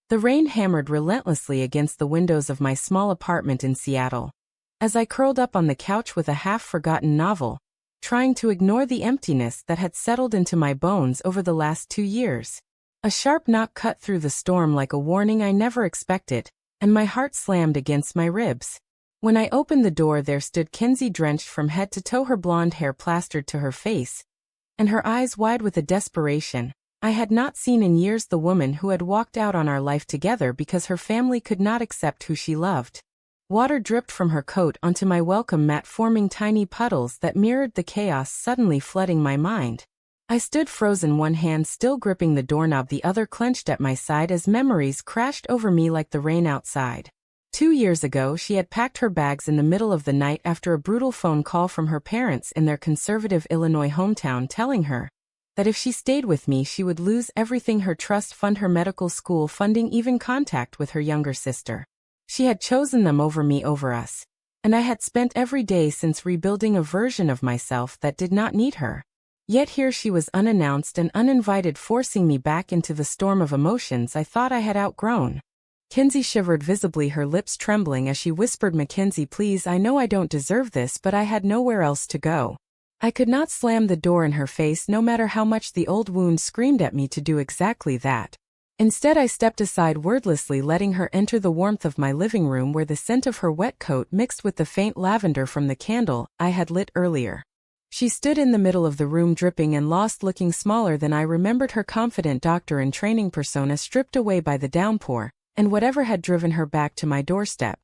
The rain hammered relentlessly against the windows of my small apartment in Seattle. As I curled up on the couch with a half-forgotten novel, trying to ignore the emptiness that had settled into my bones over the last 2 years. A sharp knock cut through the storm like a warning I never expected, and my heart slammed against my ribs. When I opened the door, there stood Kinsey, drenched from head to toe, her blonde hair plastered to her face, and her eyes wide with a desperation I had not seen in years, the woman who had walked out on our life together because her family could not accept who she loved. Water dripped from her coat onto my welcome mat, forming tiny puddles that mirrored the chaos suddenly flooding my mind. I stood frozen, one hand still gripping the doorknob, the other clenched at my side as memories crashed over me like the rain outside. 2 years ago, she had packed her bags in the middle of the night after a brutal phone call from her parents in their conservative Illinois hometown telling her that if she stayed with me, she would lose everything: her trust fund, her medical school funding, even contact with her younger sister. She had chosen them over me, over us. And I had spent every day since rebuilding a version of myself that did not need her. Yet here she was, unannounced and uninvited, forcing me back into the storm of emotions I thought I had outgrown. Kinsey shivered visibly, her lips trembling as she whispered, "Mackenzie, please, I know I don't deserve this, but I had nowhere else to go." I could not slam the door in her face, no matter how much the old wound screamed at me to do exactly that. Instead, I stepped aside wordlessly, letting her enter the warmth of my living room, where the scent of her wet coat mixed with the faint lavender from the candle I had lit earlier. She stood in the middle of the room, dripping and lost, looking smaller than I remembered, her confident doctor-in-training persona stripped away by the downpour and whatever had driven her back to my doorstep.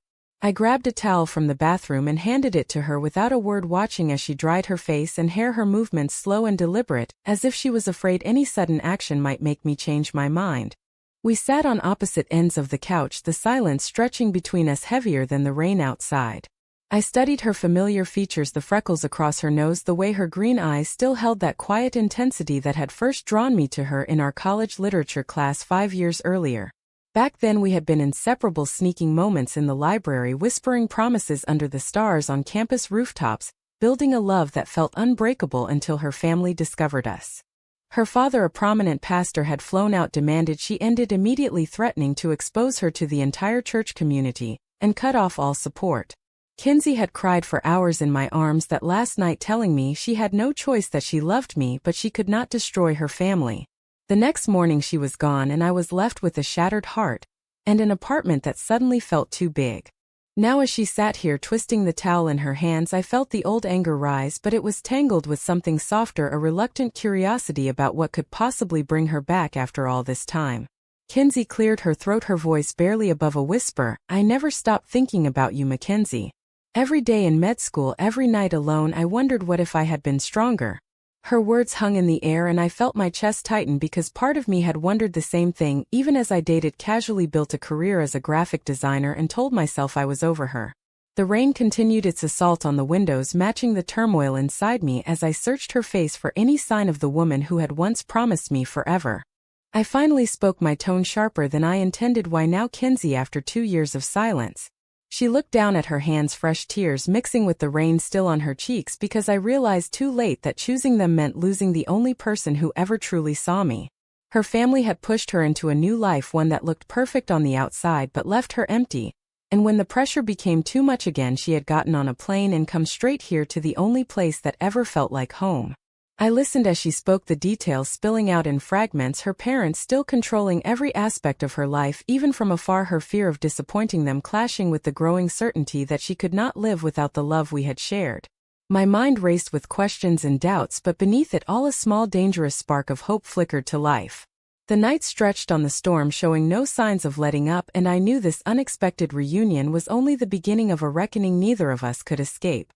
I grabbed a towel from the bathroom and handed it to her without a word, watching as she dried her face and hair, her movements slow and deliberate, as if she was afraid any sudden action might make me change my mind. We sat on opposite ends of the couch, the silence stretching between us heavier than the rain outside. I studied her familiar features, the freckles across her nose, the way her green eyes still held that quiet intensity that had first drawn me to her in our college literature class 5 years earlier. Back then we had been inseparable, sneaking moments in the library, whispering promises under the stars on campus rooftops, building a love that felt unbreakable until her family discovered us. Her father, a prominent pastor, had flown out, demanded she ended immediately, threatening to expose her to the entire church community and cut off all support. Kinsey had cried for hours in my arms that last night, telling me she had no choice, that she loved me but she could not destroy her family. The next morning she was gone, and I was left with a shattered heart and an apartment that suddenly felt too big. Now, as she sat here twisting the towel in her hands, I felt the old anger rise, but it was tangled with something softer, a reluctant curiosity about what could possibly bring her back after all this time. Kinsey cleared her throat, her voice barely above a whisper. "I never stopped thinking about you, Mackenzie. Every day in med school, every night alone, I wondered what if I had been stronger." Her words hung in the air, and I felt my chest tighten because part of me had wondered the same thing, even as I dated, casually built a career as a graphic designer, and told myself I was over her. The rain continued its assault on the windows, matching the turmoil inside me as I searched her face for any sign of the woman who had once promised me forever. I finally spoke, my tone sharper than I intended. "Why now, Kinsey, after 2 years of silence?" She looked down at her hands, fresh tears mixing with the rain still on her cheeks, because I realized too late that choosing them meant losing the only person who ever truly saw me. Her family had pushed her into a new life, one that looked perfect on the outside but left her empty. And when the pressure became too much again, she had gotten on a plane and come straight here, to the only place that ever felt like home. I listened as she spoke, the details spilling out in fragments, her parents still controlling every aspect of her life, even from afar, her fear of disappointing them clashing with the growing certainty that she could not live without the love we had shared. My mind raced with questions and doubts, but beneath it all a small, dangerous spark of hope flickered to life. The night stretched on, the storm showing no signs of letting up, and I knew this unexpected reunion was only the beginning of a reckoning neither of us could escape.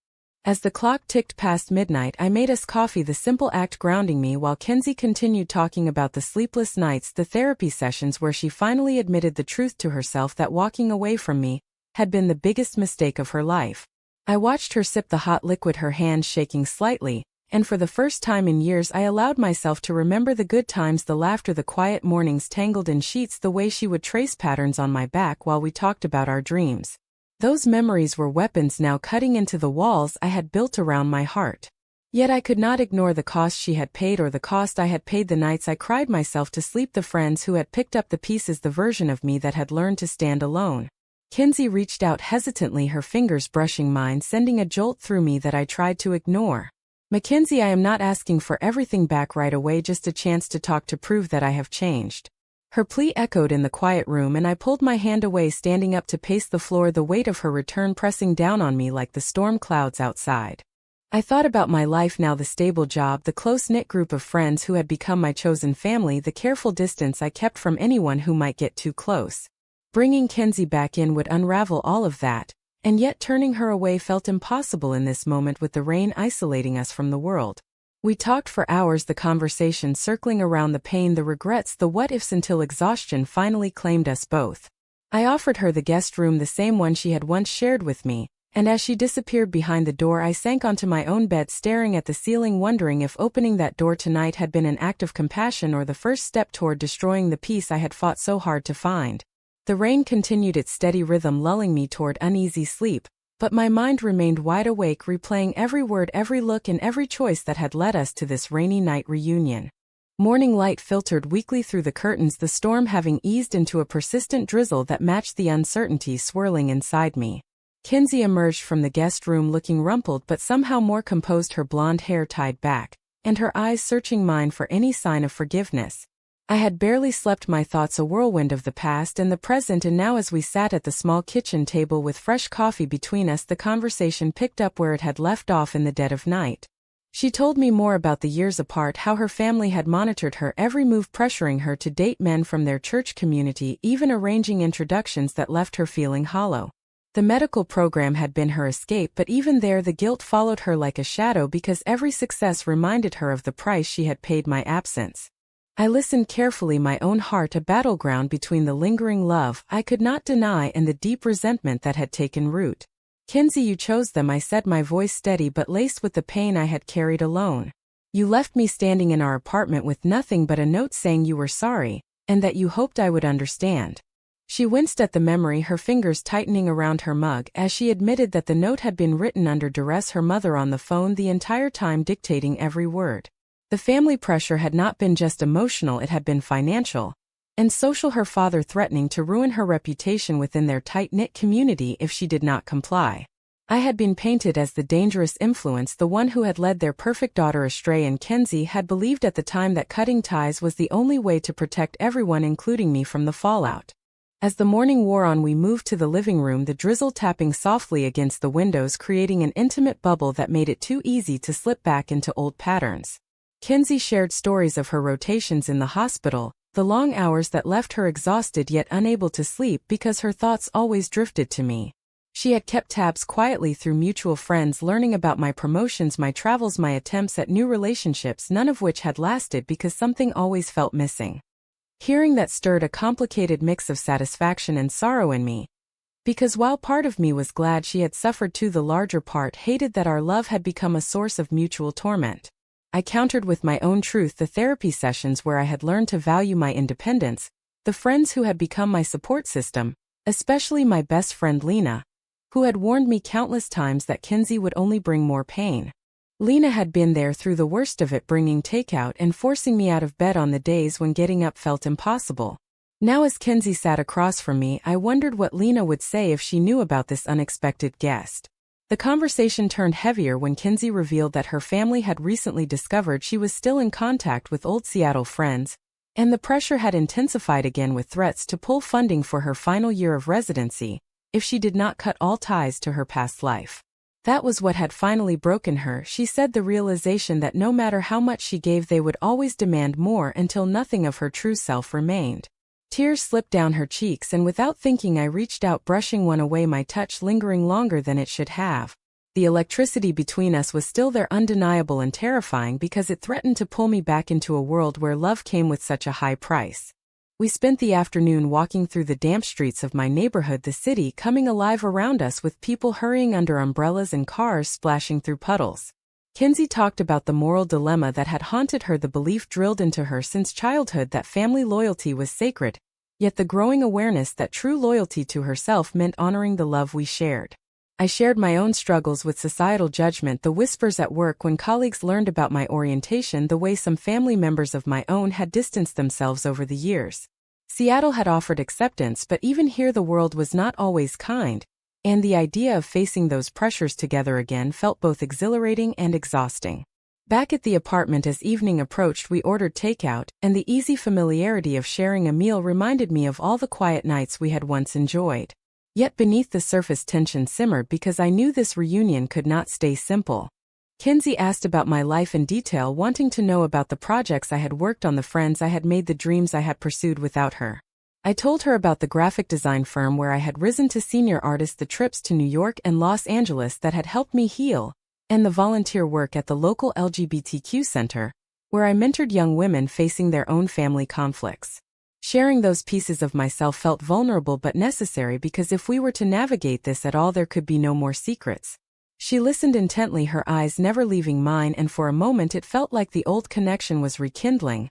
As the clock ticked past midnight, I made us coffee, the simple act grounding me, while Kinsey continued talking about the sleepless nights, the therapy sessions where she finally admitted the truth to herself, that walking away from me had been the biggest mistake of her life. I watched her sip the hot liquid, her hands shaking slightly, and for the first time in years I allowed myself to remember the good times, the laughter, the quiet mornings tangled in sheets, the way she would trace patterns on my back while we talked about our dreams. Those memories were weapons now, cutting into the walls I had built around my heart. Yet I could not ignore the cost she had paid or the cost I had paid the nights I cried myself to sleep, the friends who had picked up the pieces, the version of me that had learned to stand alone. Kinsey reached out hesitantly, her fingers brushing mine, sending a jolt through me that I tried to ignore. Mackenzie, I am not asking for everything back right away, just a chance to talk to prove that I have changed. Her plea echoed in the quiet room, and I pulled my hand away, standing up to pace the floor, the weight of her return pressing down on me like the storm clouds outside. I thought about my life now, the stable job, the close-knit group of friends who had become my chosen family, the careful distance I kept from anyone who might get too close. Bringing Kinsey back in would unravel all of that, and yet turning her away felt impossible in this moment, with the rain isolating us from the world. We talked for hours, the conversation circling around the pain, the regrets, the what-ifs, until exhaustion finally claimed us both. I offered her the guest room, the same one she had once shared with me, and as she disappeared behind the door, I sank onto my own bed, staring at the ceiling, wondering if opening that door tonight had been an act of compassion or the first step toward destroying the peace I had fought so hard to find. The rain continued its steady rhythm, lulling me toward uneasy sleep, but my mind remained wide awake, replaying every word, every look, and every choice that had led us to this rainy night reunion. Morning light filtered weakly through the curtains, the storm having eased into a persistent drizzle that matched the uncertainty swirling inside me. Kinsey emerged from the guest room looking rumpled but somehow more composed, her blonde hair tied back, and her eyes searching mine for any sign of forgiveness. I had barely slept, my thoughts a whirlwind of the past and the present, and now as we sat at the small kitchen table with fresh coffee between us, the conversation picked up where it had left off in the dead of night. She told me more about the years apart, how her family had monitored her every move, pressuring her to date men from their church community, even arranging introductions that left her feeling hollow. The medical program had been her escape, but even there the guilt followed her like a shadow, because every success reminded her of the price she had paid my absence. I listened carefully, my own heart a battleground between the lingering love I could not deny and the deep resentment that had taken root. Kinsey, you chose them, I said, my voice steady but laced with the pain I had carried alone. You left me standing in our apartment with nothing but a note saying you were sorry, and that you hoped I would understand. She winced at the memory, her fingers tightening around her mug as she admitted that the note had been written under duress, her mother on the phone the entire time dictating every word. The family pressure had not been just emotional, it had been financial and social, her father threatening to ruin her reputation within their tight-knit community if she did not comply. I had been painted as the dangerous influence, the one who had led their perfect daughter astray, and Kinsey had believed at the time that cutting ties was the only way to protect everyone, including me, from the fallout. As the morning wore on, we moved to the living room, the drizzle tapping softly against the windows, creating an intimate bubble that made it too easy to slip back into old patterns. Kinsey shared stories of her rotations in the hospital, the long hours that left her exhausted yet unable to sleep because her thoughts always drifted to me. She had kept tabs quietly through mutual friends, learning about my promotions, my travels, my attempts at new relationships, none of which had lasted because something always felt missing. Hearing that stirred a complicated mix of satisfaction and sorrow in me, because while part of me was glad she had suffered too, the larger part hated that our love had become a source of mutual torment. I countered with my own truth, the therapy sessions where I had learned to value my independence, the friends who had become my support system, especially my best friend Lena, who had warned me countless times that Kinsey would only bring more pain. Lena had been there through the worst of it, bringing takeout and forcing me out of bed on the days when getting up felt impossible. Now as Kinsey sat across from me, I wondered what Lena would say if she knew about this unexpected guest. The conversation turned heavier when Kinsey revealed that her family had recently discovered she was still in contact with old Seattle friends, and the pressure had intensified again with threats to pull funding for her final year of residency if she did not cut all ties to her past life. That was what had finally broken her, she said, the realization that no matter how much she gave they would always demand more until nothing of her true self remained. Tears slipped down her cheeks, and without thinking I reached out, brushing one away, my touch lingering longer than it should have. The electricity between us was still there, undeniable and terrifying, because it threatened to pull me back into a world where love came with such a high price. We spent the afternoon walking through the damp streets of my neighborhood, the city coming alive around us with people hurrying under umbrellas and cars splashing through puddles. Kinsey talked about the moral dilemma that had haunted her, the belief drilled into her since childhood that family loyalty was sacred, yet the growing awareness that true loyalty to herself meant honoring the love we shared. I shared my own struggles with societal judgment, the whispers at work when colleagues learned about my orientation, the way some family members of my own had distanced themselves over the years. Seattle had offered acceptance, but even here the world was not always kind, and the idea of facing those pressures together again felt both exhilarating and exhausting. Back at the apartment as evening approached, we ordered takeout, and the easy familiarity of sharing a meal reminded me of all the quiet nights we had once enjoyed. Yet beneath the surface tension simmered because I knew this reunion could not stay simple. Kinsey asked about my life in detail, wanting to know about the projects I had worked on, the friends I had made, the dreams I had pursued without her. I told her about the graphic design firm where I had risen to senior artist, the trips to New York and Los Angeles that had helped me heal, and the volunteer work at the local LGBTQ center, where I mentored young women facing their own family conflicts. Sharing those pieces of myself felt vulnerable but necessary, because if we were to navigate this at all, there could be no more secrets. She listened intently, her eyes never leaving mine, and for a moment it felt like the old connection was rekindling.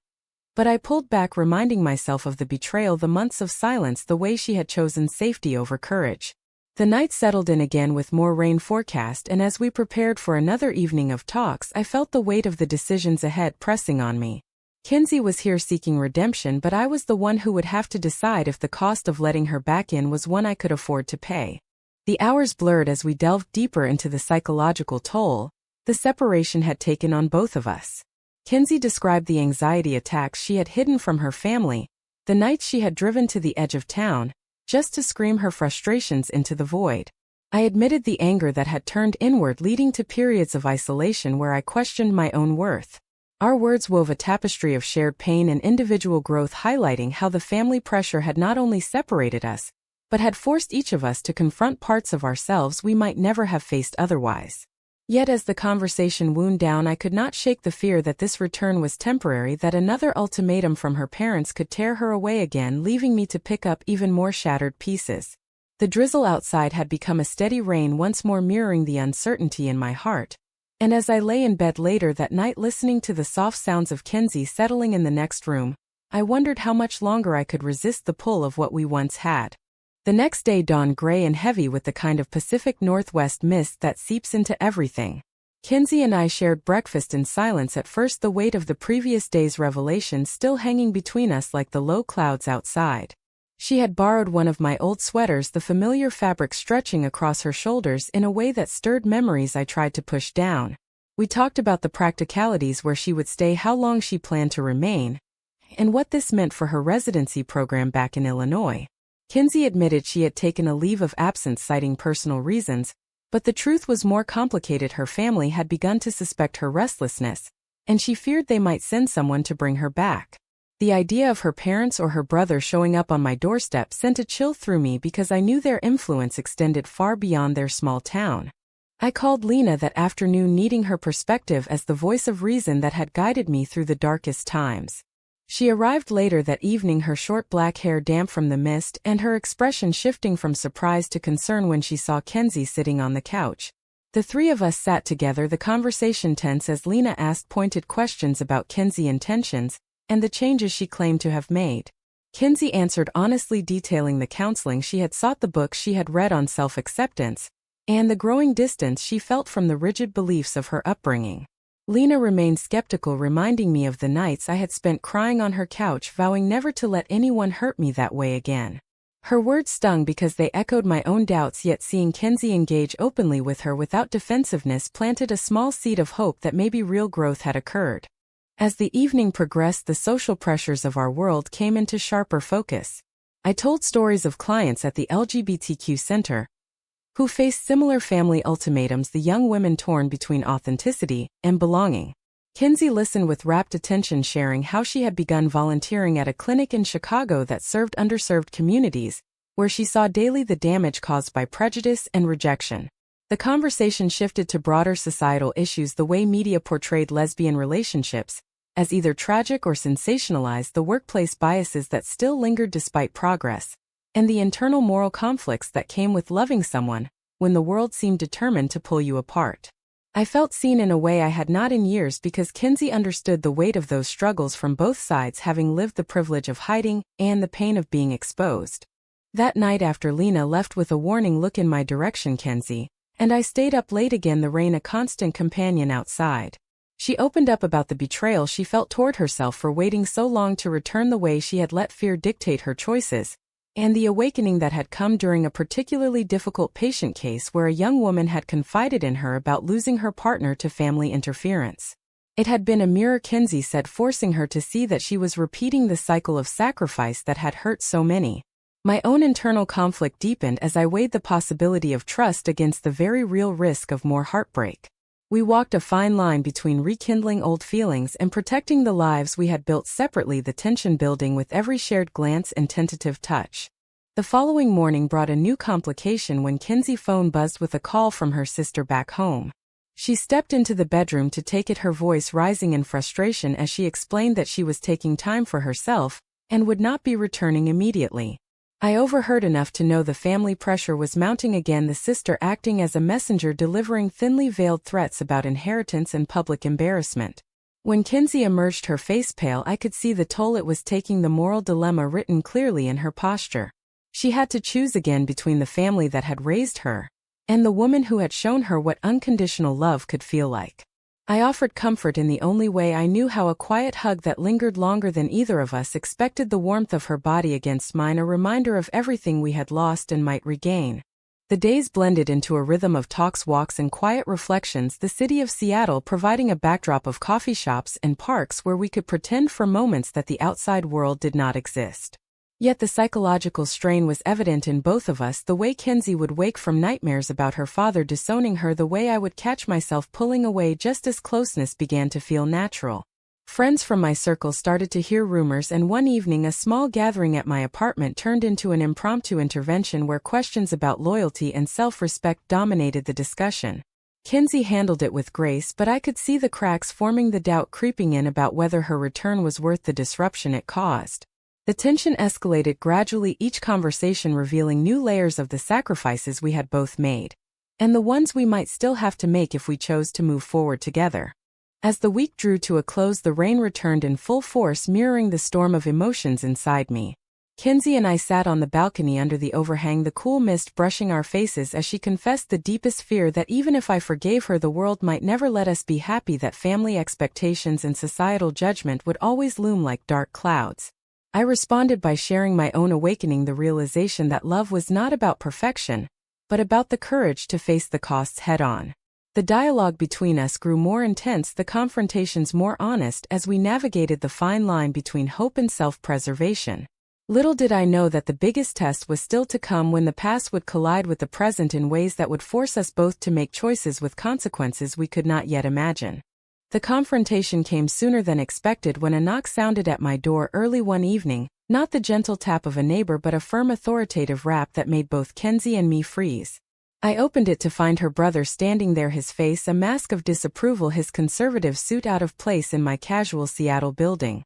But I pulled back, reminding myself of the betrayal, the months of silence, the way she had chosen safety over courage. The night settled in again with more rain forecast, and as we prepared for another evening of talks, I felt the weight of the decisions ahead pressing on me. Kinsey was here seeking redemption, but I was the one who would have to decide if the cost of letting her back in was one I could afford to pay. The hours blurred as we delved deeper into the psychological toll the separation had taken on both of us. Kinsey described the anxiety attacks she had hidden from her family, the nights she had driven to the edge of town, just to scream her frustrations into the void. I admitted the anger that had turned inward, leading to periods of isolation where I questioned my own worth. Our words wove a tapestry of shared pain and individual growth, highlighting how the family pressure had not only separated us, but had forced each of us to confront parts of ourselves we might never have faced otherwise. Yet as the conversation wound down, I could not shake the fear that this return was temporary, that another ultimatum from her parents could tear her away again, leaving me to pick up even more shattered pieces. The drizzle outside had become a steady rain, once more mirroring the uncertainty in my heart. And as I lay in bed later that night, listening to the soft sounds of Kinsey settling in the next room, I wondered how much longer I could resist the pull of what we once had. The next day dawned gray and heavy, with the kind of Pacific Northwest mist that seeps into everything. Kinsey and I shared breakfast in silence, at first the weight of the previous day's revelation still hanging between us like the low clouds outside. She had borrowed one of my old sweaters, the familiar fabric stretching across her shoulders in a way that stirred memories I tried to push down. We talked about the practicalities, where she would stay, how long she planned to remain, and what this meant for her residency program back in Illinois. Kinsey admitted she had taken a leave of absence citing personal reasons, but the truth was more complicated. Her family had begun to suspect her restlessness, and she feared they might send someone to bring her back. The idea of her parents or her brother showing up on my doorstep sent a chill through me, because I knew their influence extended far beyond their small town. I called Lena that afternoon, needing her perspective as the voice of reason that had guided me through the darkest times. She arrived later that evening, her short black hair damp from the mist, and her expression shifting from surprise to concern when she saw Kinsey sitting on the couch. The three of us sat together, the conversation tense as Lena asked pointed questions about Kinsey's intentions and the changes she claimed to have made. Kinsey answered honestly, detailing the counseling she had sought, the books she had read on self-acceptance, and the growing distance she felt from the rigid beliefs of her upbringing. Lena remained skeptical, reminding me of the nights I had spent crying on her couch, vowing never to let anyone hurt me that way again. Her words stung because they echoed my own doubts, yet seeing Kinsey engage openly with her without defensiveness planted a small seed of hope that maybe real growth had occurred. As the evening progressed, the social pressures of our world came into sharper focus. I told stories of clients at the LGBTQ center who faced similar family ultimatums, the young women torn between authenticity and belonging. Kinsey listened with rapt attention, sharing how she had begun volunteering at a clinic in Chicago that served underserved communities, where she saw daily the damage caused by prejudice and rejection. The conversation shifted to broader societal issues, the way media portrayed lesbian relationships as either tragic or sensationalized, the workplace biases that still lingered despite progress, and the internal moral conflicts that came with loving someone when the world seemed determined to pull you apart. I felt seen in a way I had not in years, because Kinsey understood the weight of those struggles from both sides, having lived the privilege of hiding and the pain of being exposed. That night, after Lena left with a warning look in my direction, Kinsey, And I stayed up late again, the rain a constant companion outside. She opened up about the betrayal she felt toward herself for waiting so long to return the way she had let fear dictate her choices, and the awakening that had come during a particularly difficult patient case where a young woman had confided in her about losing her partner to family interference. It had been a mirror, Kinsey said, forcing her to see that she was repeating the cycle of sacrifice that had hurt so many. My own internal conflict deepened as I weighed the possibility of trust against the very real risk of more heartbreak. We walked a fine line between rekindling old feelings and protecting the lives we had built separately, the tension building with every shared glance and tentative touch. The following morning brought a new complication when Kinsey's phone buzzed with a call from her sister back home. She stepped into the bedroom to take it, her voice rising in frustration as she explained that she was taking time for herself and would not be returning immediately. I overheard enough to know the family pressure was mounting again, the sister acting as a messenger, delivering thinly veiled threats about inheritance and public embarrassment. When Kinsey emerged, her face pale, I could see the toll it was taking, the moral dilemma written clearly in her posture. She had to choose again between the family that had raised her and the woman who had shown her what unconditional love could feel like. I offered comfort in the only way I knew how, a quiet hug that lingered longer than either of us expected, the warmth of her body against mine, a reminder of everything we had lost and might regain. The days blended into a rhythm of talks, walks, and quiet reflections, the city of Seattle providing a backdrop of coffee shops and parks where we could pretend for moments that the outside world did not exist. Yet the psychological strain was evident in both of us, the way Kinsey would wake from nightmares about her father disowning her, the way I would catch myself pulling away just as closeness began to feel natural. Friends from my circle started to hear rumors, and one evening a small gathering at my apartment turned into an impromptu intervention where questions about loyalty and self-respect dominated the discussion. Kinsey handled it with grace, but I could see the cracks forming, the doubt creeping in about whether her return was worth the disruption it caused. The tension escalated gradually, each conversation revealing new layers of the sacrifices we had both made, and the ones we might still have to make if we chose to move forward together. As the week drew to a close, the rain returned in full force, mirroring the storm of emotions inside me. Kinsey and I sat on the balcony under the overhang, the cool mist brushing our faces as she confessed the deepest fear that even if I forgave her, the world might never let us be happy, that family expectations and societal judgment would always loom like dark clouds. I responded by sharing my own awakening, the realization that love was not about perfection, but about the courage to face the costs head-on. The dialogue between us grew more intense, the confrontations more honest, as we navigated the fine line between hope and self-preservation. Little did I know that the biggest test was still to come, when the past would collide with the present in ways that would force us both to make choices with consequences we could not yet imagine. The confrontation came sooner than expected when a knock sounded at my door early one evening, not the gentle tap of a neighbor but a firm authoritative rap that made both Kinsey and me freeze. I opened it to find her brother standing there, his face a mask of disapproval, his conservative suit out of place in my casual Seattle building.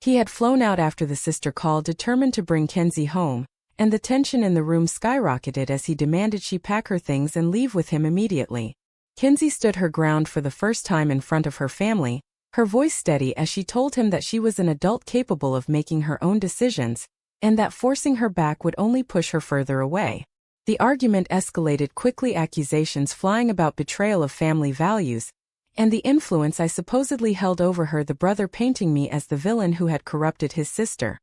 He had flown out after the sister call, determined to bring Kinsey home, and the tension in the room skyrocketed as he demanded she pack her things and leave with him immediately. Kinsey stood her ground for the first time in front of her family, her voice steady as she told him that she was an adult capable of making her own decisions, and that forcing her back would only push her further away. The argument escalated quickly, accusations flying about betrayal of family values, and the influence I supposedly held over her, the brother painting me as the villain who had corrupted his sister.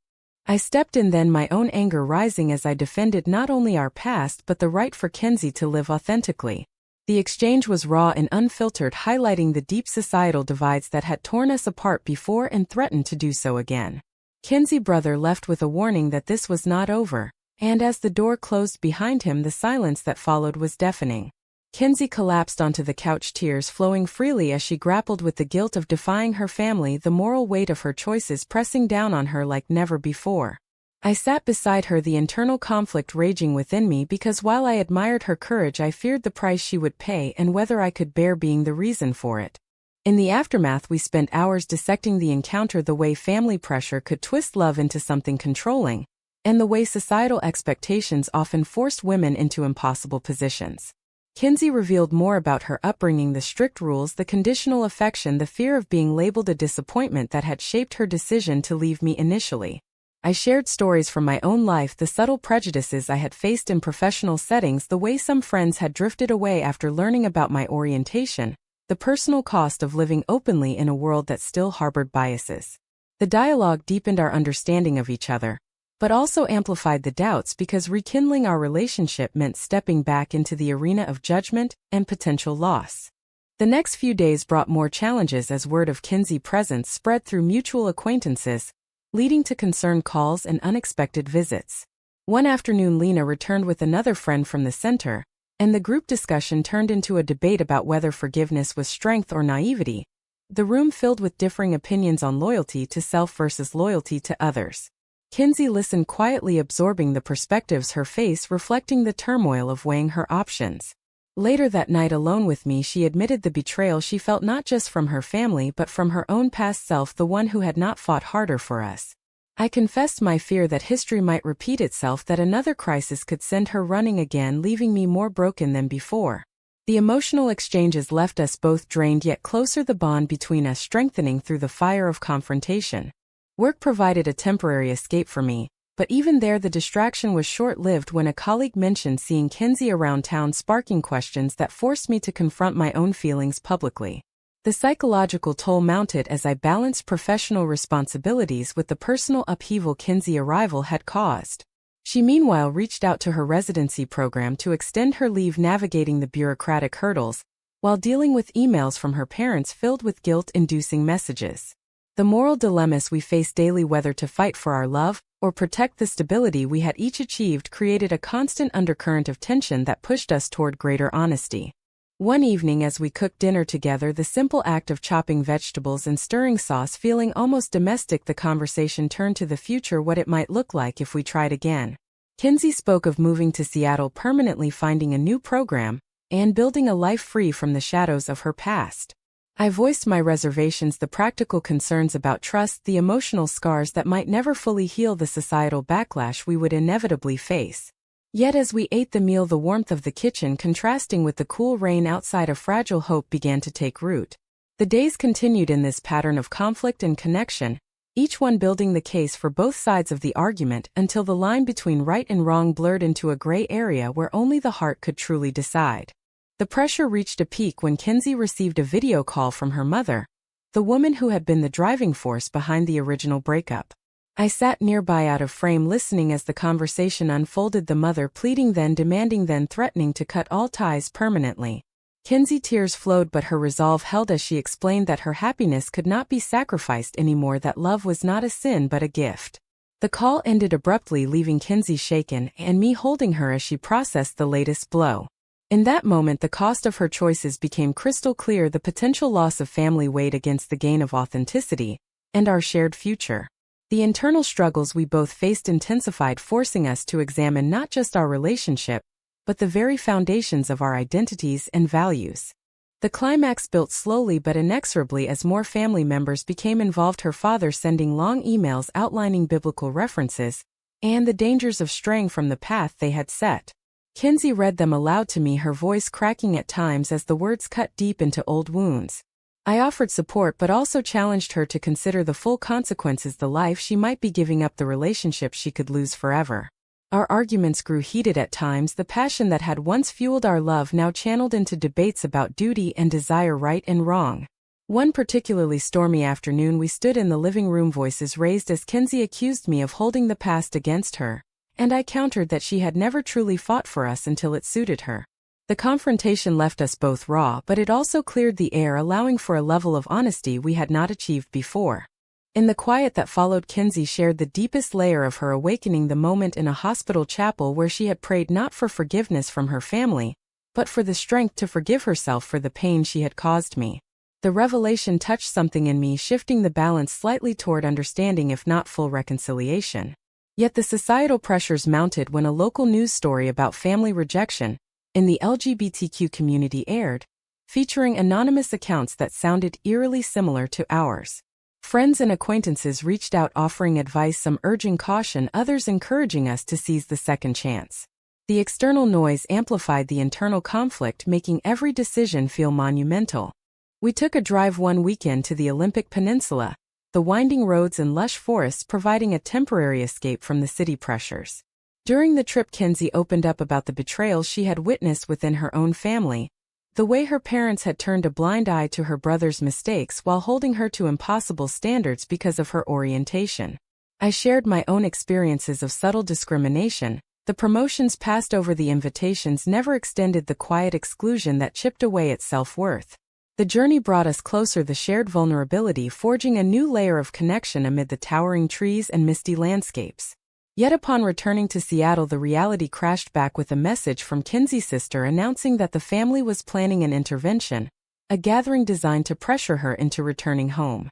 I stepped in then, my own anger rising as I defended not only our past but the right for Kinsey to live authentically. The exchange was raw and unfiltered, highlighting the deep societal divides that had torn us apart before and threatened to do so again. Kinsey's brother left with a warning that this was not over, and as the door closed behind him, the silence that followed was deafening. Kinsey collapsed onto the couch, tears flowing freely as she grappled with the guilt of defying her family, the moral weight of her choices pressing down on her like never before. I sat beside her, the internal conflict raging within me, because while I admired her courage, I feared the price she would pay and whether I could bear being the reason for it. In the aftermath, we spent hours dissecting the encounter, the way family pressure could twist love into something controlling, and the way societal expectations often forced women into impossible positions. Kinsey revealed more about her upbringing, the strict rules, the conditional affection, the fear of being labeled a disappointment that had shaped her decision to leave me initially. I shared stories from my own life, the subtle prejudices I had faced in professional settings, the way some friends had drifted away after learning about my orientation, the personal cost of living openly in a world that still harbored biases. The dialogue deepened our understanding of each other, but also amplified the doubts because rekindling our relationship meant stepping back into the arena of judgment and potential loss. The next few days brought more challenges as word of Kinsey's presence spread through mutual acquaintances, leading to concerned calls and unexpected visits. One afternoon, Lena returned with another friend from the center, and the group discussion turned into a debate about whether forgiveness was strength or naivety, the room filled with differing opinions on loyalty to self versus loyalty to others. Kinsey listened quietly, absorbing the perspectives, her face reflecting the turmoil of weighing her options. Later that night, alone with me, she admitted the betrayal she felt, not just from her family but from her own past self, the one who had not fought harder for us. I confessed my fear that history might repeat itself, that another crisis could send her running again, leaving me more broken than before. The emotional exchanges left us both drained yet closer, the bond between us strengthening through the fire of confrontation. Work provided a temporary escape for me, but even there the distraction was short-lived when a colleague mentioned seeing Kinsey around town, sparking questions that forced me to confront my own feelings publicly. The psychological toll mounted as I balanced professional responsibilities with the personal upheaval Kinsey's arrival had caused. She meanwhile reached out to her residency program to extend her leave, navigating the bureaucratic hurdles, while dealing with emails from her parents filled with guilt-inducing messages. The moral dilemmas we faced daily, whether to fight for our love or protect the stability we had each achieved, created a constant undercurrent of tension that pushed us toward greater honesty. One evening, as we cooked dinner together, the simple act of chopping vegetables and stirring sauce feeling almost domestic, the conversation turned to the future, what it might look like if we tried again. Kinsey spoke of moving to Seattle permanently, finding a new program, and building a life free from the shadows of her past. I voiced my reservations, the practical concerns about trust, the emotional scars that might never fully heal, the societal backlash we would inevitably face. Yet as we ate the meal, the warmth of the kitchen contrasting with the cool rain outside, a fragile hope began to take root. The days continued in this pattern of conflict and connection, each one building the case for both sides of the argument, until the line between right and wrong blurred into a gray area where only the heart could truly decide. The pressure reached a peak when Kinsey received a video call from her mother, the woman who had been the driving force behind the original breakup. I sat nearby, out of frame, listening as the conversation unfolded, the mother pleading, then demanding, then threatening to cut all ties permanently. Kinsey, tears flowed, but her resolve held as she explained that her happiness could not be sacrificed anymore, that love was not a sin but a gift. The call ended abruptly, leaving Kinsey shaken and me holding her as she processed the latest blow. In that moment, the cost of her choices became crystal clear. The potential loss of family weighed against the gain of authenticity and our shared future. The internal struggles we both faced intensified, forcing us to examine not just our relationship, but the very foundations of our identities and values. The climax built slowly but inexorably as more family members became involved, her father sending long emails outlining biblical references and the dangers of straying from the path they had set. Kinsey read them aloud to me, her voice cracking at times as the words cut deep into old wounds. I offered support but also challenged her to consider the full consequences, the life she might be giving up, the relationship she could lose forever. Our arguments grew heated at times, the passion that had once fueled our love now channeled into debates about duty and desire, right and wrong. One particularly stormy afternoon, we stood in the living room, voices raised as Kinsey accused me of holding the past against her, and I countered that she had never truly fought for us until it suited her. The confrontation left us both raw, but it also cleared the air, allowing for a level of honesty we had not achieved before. In the quiet that followed, Kinsey shared the deepest layer of her awakening, the moment in a hospital chapel where she had prayed not for forgiveness from her family, but for the strength to forgive herself for the pain she had caused me. The revelation touched something in me, shifting the balance slightly toward understanding, if not full reconciliation. Yet the societal pressures mounted when a local news story about family rejection in the LGBTQ community aired, featuring anonymous accounts that sounded eerily similar to ours. Friends and acquaintances reached out, offering advice, some urging caution, others encouraging us to seize the second chance. The external noise amplified the internal conflict, making every decision feel monumental. We took a drive one weekend to the Olympic Peninsula, the winding roads and lush forests providing a temporary escape from the city pressures. During the trip, Kinsey opened up about the betrayal she had witnessed within her own family, the way her parents had turned a blind eye to her brother's mistakes while holding her to impossible standards because of her orientation. I shared my own experiences of subtle discrimination. The promotions passed over the invitations never extended the quiet exclusion that chipped away at self-worth. The journey brought us closer, the shared vulnerability forging a new layer of connection amid the towering trees and misty landscapes. Yet upon returning to Seattle, the reality crashed back with a message from Kinsey's sister announcing that the family was planning an intervention, a gathering designed to pressure her into returning home.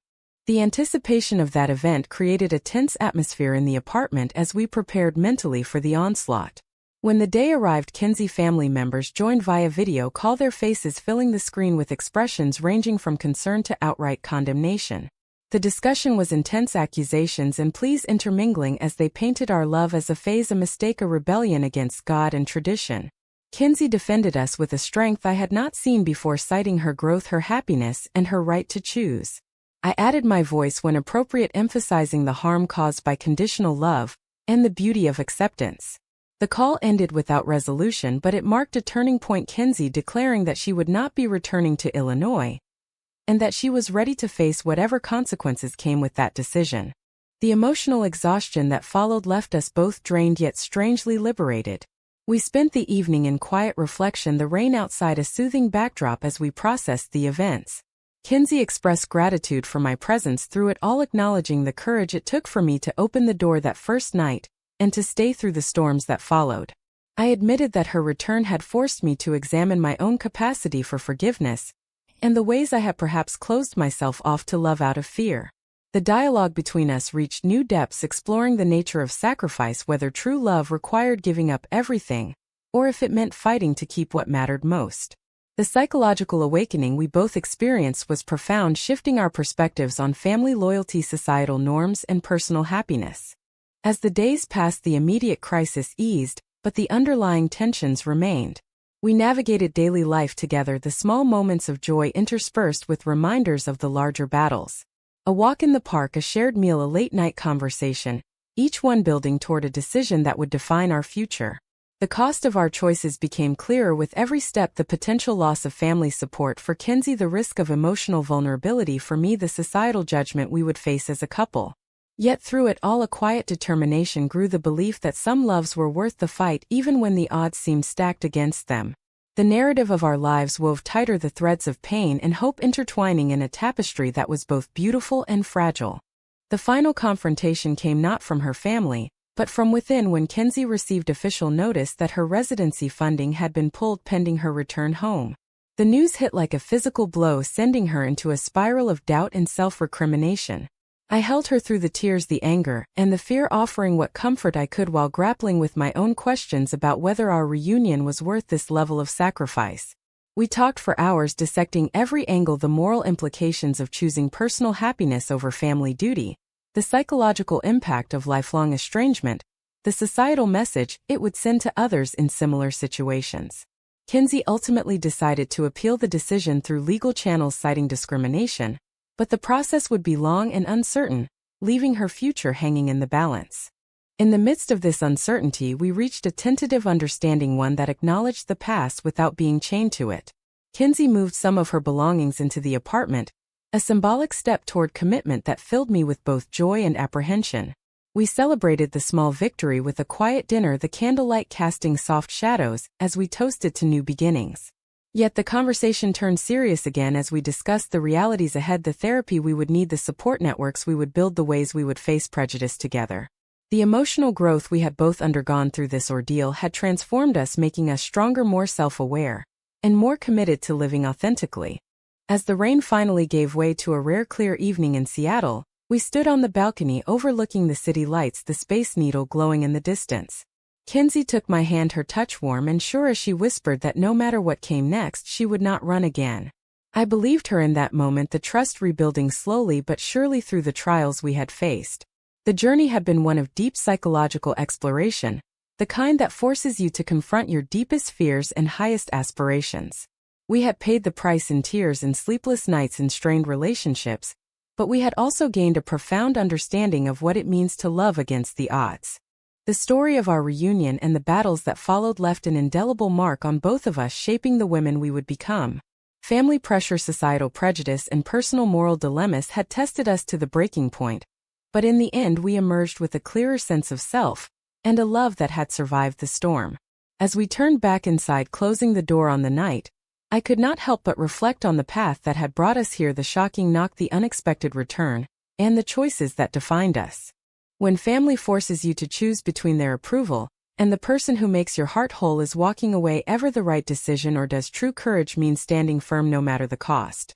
The anticipation of that event created a tense atmosphere in the apartment as we prepared mentally for the onslaught. When the day arrived, Kinsey family members joined via video call, their faces filling the screen with expressions ranging from concern to outright condemnation. The discussion was intense, accusations and pleas intermingling as they painted our love as a phase, a mistake, a rebellion against God and tradition. Kinsey defended us with a strength I had not seen before, citing her growth, her happiness, and her right to choose. I added my voice when appropriate, emphasizing the harm caused by conditional love and the beauty of acceptance. The call ended without resolution, but it marked a turning point, Kinsey declaring that she would not be returning to Illinois, and that she was ready to face whatever consequences came with that decision. The emotional exhaustion that followed left us both drained yet strangely liberated. We spent the evening in quiet reflection, the rain outside a soothing backdrop as we processed the events. Kinsey expressed gratitude for my presence through it all, acknowledging the courage it took for me to open the door that first night and to stay through the storms that followed. I admitted that her return had forced me to examine my own capacity for forgiveness and the ways I had perhaps closed myself off to love out of fear. The dialogue between us reached new depths, exploring the nature of sacrifice, whether true love required giving up everything, or if it meant fighting to keep what mattered most. The psychological awakening we both experienced was profound, shifting our perspectives on family loyalty, societal norms, and personal happiness. As the days passed, the immediate crisis eased, but the underlying tensions remained. We navigated daily life together, the small moments of joy interspersed with reminders of the larger battles. A walk in the park, a shared meal, a late-night conversation, each one building toward a decision that would define our future. The cost of our choices became clearer with every step, the potential loss of family support for Kinsey, the risk of emotional vulnerability for me, the societal judgment we would face as a couple. Yet through it all, a quiet determination grew, the belief that some loves were worth the fight even when the odds seemed stacked against them. The narrative of our lives wove tighter, the threads of pain and hope intertwining in a tapestry that was both beautiful and fragile. The final confrontation came not from her family, but from within, when Kinsey received official notice that her residency funding had been pulled pending her return home. The news hit like a physical blow, sending her into a spiral of doubt and self-recrimination. I held her through the tears, the anger, and the fear, offering what comfort I could while grappling with my own questions about whether our reunion was worth this level of sacrifice. We talked for hours, dissecting every angle, the moral implications of choosing personal happiness over family duty, the psychological impact of lifelong estrangement, the societal message it would send to others in similar situations. Kinsey ultimately decided to appeal the decision through legal channels, citing discrimination, but the process would be long and uncertain, leaving her future hanging in the balance. In the midst of this uncertainty, we reached a tentative understanding, one that acknowledged the past without being chained to it. Kinsey moved some of her belongings into the apartment, a symbolic step toward commitment that filled me with both joy and apprehension. We celebrated the small victory with a quiet dinner, the candlelight casting soft shadows as we toasted to new beginnings. Yet the conversation turned serious again as we discussed the realities ahead, the therapy we would need, the support networks we would build, the ways we would face prejudice together. The emotional growth we had both undergone through this ordeal had transformed us, making us stronger, more self-aware, and more committed to living authentically. As the rain finally gave way to a rare clear evening in Seattle, we stood on the balcony overlooking the city lights, the Space Needle glowing in the distance. Kinsey took my hand, her touch warm and sure as she whispered that no matter what came next, she would not run again. I believed her in that moment, the trust rebuilding slowly but surely through the trials we had faced. The journey had been one of deep psychological exploration, the kind that forces you to confront your deepest fears and highest aspirations. We had paid the price in tears and sleepless nights and strained relationships, but we had also gained a profound understanding of what it means to love against the odds. The story of our reunion and the battles that followed left an indelible mark on both of us, shaping the women we would become. Family pressure, societal prejudice, and personal moral dilemmas had tested us to the breaking point, but in the end we emerged with a clearer sense of self, and a love that had survived the storm. As we turned back inside, closing the door on the night, I could not help but reflect on the path that had brought us here, the shocking knock, the unexpected return, and the choices that defined us. When family forces you to choose between their approval and the person who makes your heart whole, is walking away ever the right decision, or does true courage mean standing firm no matter the cost?